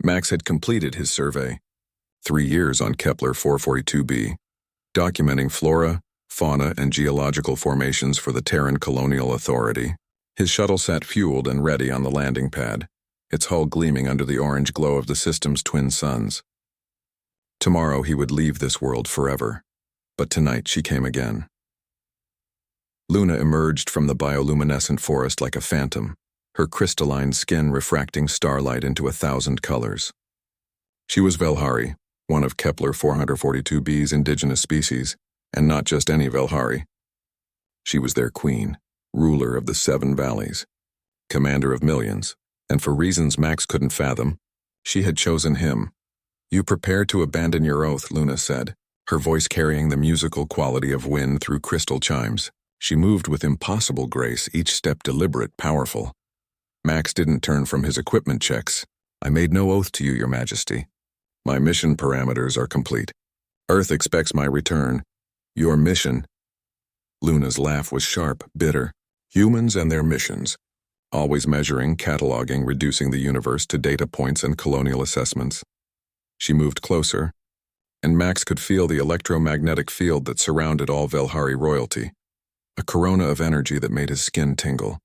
Max had completed his survey, 3 years on Kepler 442b, documenting flora, fauna, and geological formations for the Terran Colonial Authority. His shuttle sat fueled and ready on the landing pad, its hull gleaming under the orange glow of the system's twin suns. Tomorrow he would leave this world forever, but tonight she came again. Luna emerged from the bioluminescent forest like a phantom, her crystalline skin refracting starlight into 1,000 colors. She was Velhari, one of Kepler 442b's indigenous species, and not just any Velhari. She was their queen, ruler of the 7 valleys, commander of millions, and for reasons Max couldn't fathom, she had chosen him. "You prepare to abandon your oath," Luna said, her voice carrying the musical quality of wind through crystal chimes. She moved with impossible grace, each step deliberate, powerful. Max didn't turn from his equipment checks. "I made no oath to you, Your Majesty. My mission parameters are complete. Earth expects my return. Your mission—" Luna's laugh was sharp, bitter. Humans and their missions. Always measuring, cataloging, reducing the universe to data points and colonial assessments. She moved closer, and Max could feel the electromagnetic field that surrounded all Velhari royalty, a corona of energy that made his skin tingle.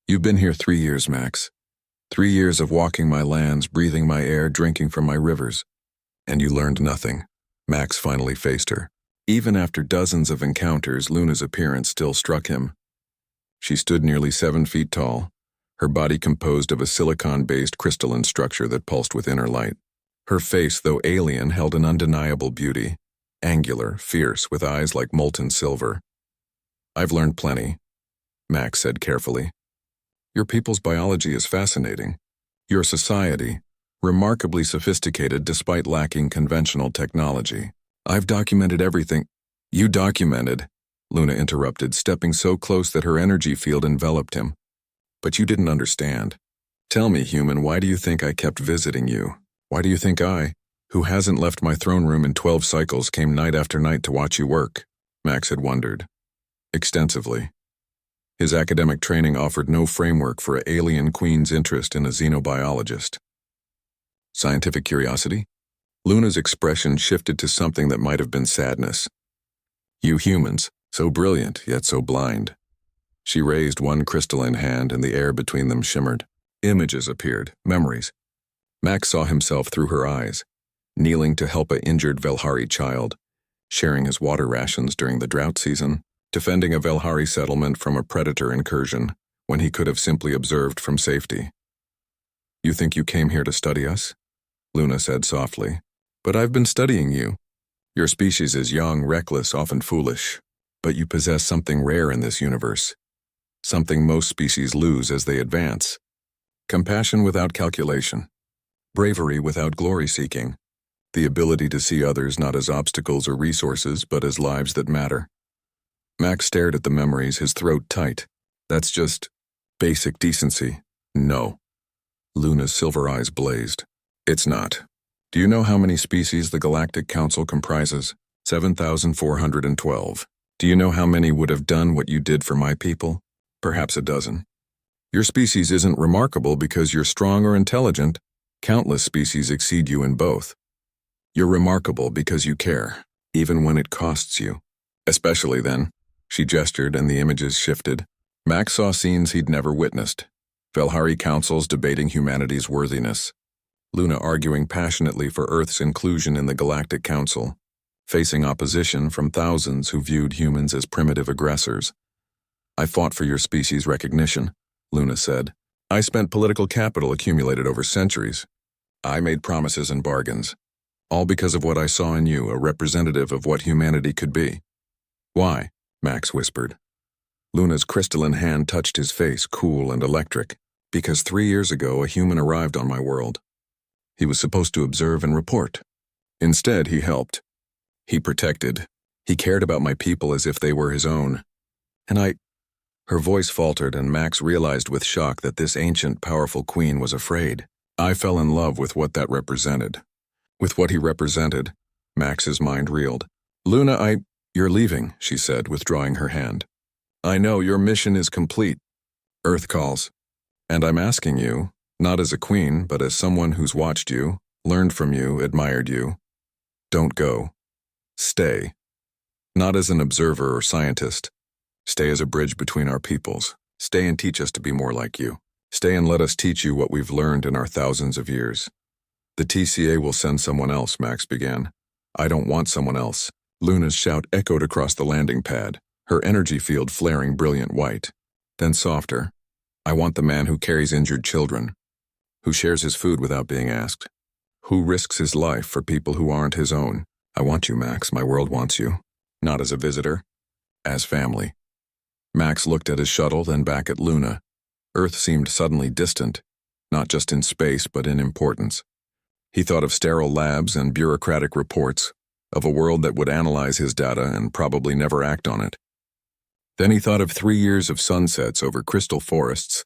"You've been here 3 years, Max. 3 years of walking my lands, breathing my air, drinking from my rivers. And you learned nothing." Max finally faced her. Even after dozens of encounters, Luna's appearance still struck him. She stood nearly 7 feet tall, her body composed of a silicon-based crystalline structure that pulsed with inner light. Her face, though alien, held an undeniable beauty, angular, fierce, with eyes like molten silver. "I've learned plenty," Max said carefully. "Your people's biology is fascinating. Your society, remarkably sophisticated despite lacking conventional technology. I've documented everything." "You documented," Luna interrupted, stepping so close that her energy field enveloped him. "But you didn't understand. Tell me, human, why do you think I kept visiting you? Why do you think I, who hasn't left my throne room in 12 cycles, came night after night to watch you work?" Max had wondered. Extensively. His academic training offered no framework for an alien queen's interest in a xenobiologist. Scientific curiosity? Luna's expression shifted to something that might have been sadness. "You humans, so brilliant, yet so blind." She raised one crystalline hand, and the air between them shimmered. Images appeared, memories. Max saw himself through her eyes, kneeling to help an injured Velhari child, sharing his water rations during the drought season, defending a Velhari settlement from a predator incursion when he could have simply observed from safety. "You think you came here to study us?" Luna said softly. "But I've been studying you. Your species is young, reckless, often foolish, but you possess something rare in this universe, something most species lose as they advance. Compassion without calculation, bravery without glory-seeking, the ability to see others not as obstacles or resources, but as lives that matter." Max stared at the memories, his throat tight. "That's just basic decency." "No." Luna's silver eyes blazed. "It's not. Do you know how many species the Galactic Council comprises? 7,412. Do you know how many would have done what you did for my people? Perhaps a dozen. Your species isn't remarkable because you're strong or intelligent. Countless species exceed you in both. You're remarkable because you care, even when it costs you. Especially then." She gestured and the images shifted. Max saw scenes he'd never witnessed. Velhari councils debating humanity's worthiness. Luna arguing passionately for Earth's inclusion in the Galactic Council, facing opposition from thousands who viewed humans as primitive aggressors. "I fought for your species' recognition," Luna said. "I spent political capital accumulated over centuries. I made promises and bargains, all because of what I saw in you, a representative of what humanity could be." "Why?" Max whispered. Luna's crystalline hand touched his face, cool and electric. "Because 3 years ago a human arrived on my world. He was supposed to observe and report. Instead, he helped. He protected. He cared about my people as if they were his own. And I—" Her voice faltered, and Max realized with shock that this ancient, powerful queen was afraid. "I fell in love with what that represented." With what he represented, Max's mind reeled. "Luna, You're leaving," she said, withdrawing her hand. "I know, your mission is complete. Earth calls. And I'm asking you, Not as a queen, but as someone who's watched you, learned from you, admired you. Don't go. Stay. Not as an observer or scientist. Stay as a bridge between our peoples. Stay and teach us to be more like you. Stay and let us teach you what we've learned in our thousands of years. The TCA will send someone else, Max began. I don't want someone else. Luna's shout echoed across the landing pad, her energy field flaring brilliant white. Then softer. I want the man who carries injured children, who shares his food without being asked, who risks his life for people who aren't his own. I want you, Max. My world wants you. Not as a visitor, as family. Max looked at his shuttle, then back at Luna. Earth seemed suddenly distant, not just in space, but in importance. He thought of sterile labs and bureaucratic reports, of a world that would analyze his data and probably never act on it. Then he thought of 3 years of sunsets over crystal forests,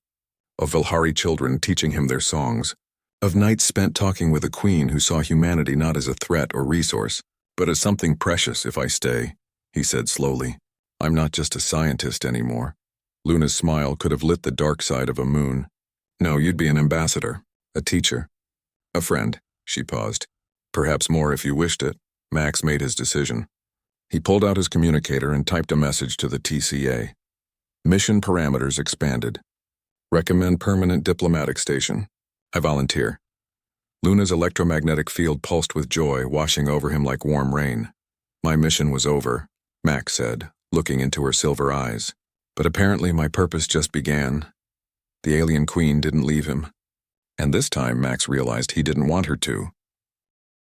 of Vilhari children teaching him their songs, of nights spent talking with a queen who saw humanity not as a threat or resource, but as something precious. If I stay, he said slowly, I'm not just a scientist anymore. Luna's smile could have lit the dark side of a moon. No, you'd be an ambassador, a teacher, a friend. She paused. Perhaps more if you wished it. Max made his decision. He pulled out his communicator and typed a message to the TCA. Mission parameters expanded. Recommend permanent diplomatic station. I volunteer. Luna's electromagnetic field pulsed with joy, washing over him like warm rain. My mission was over, Max said, looking into her silver eyes. But apparently my purpose just began. The alien queen didn't leave him. And this time Max realized he didn't want her to.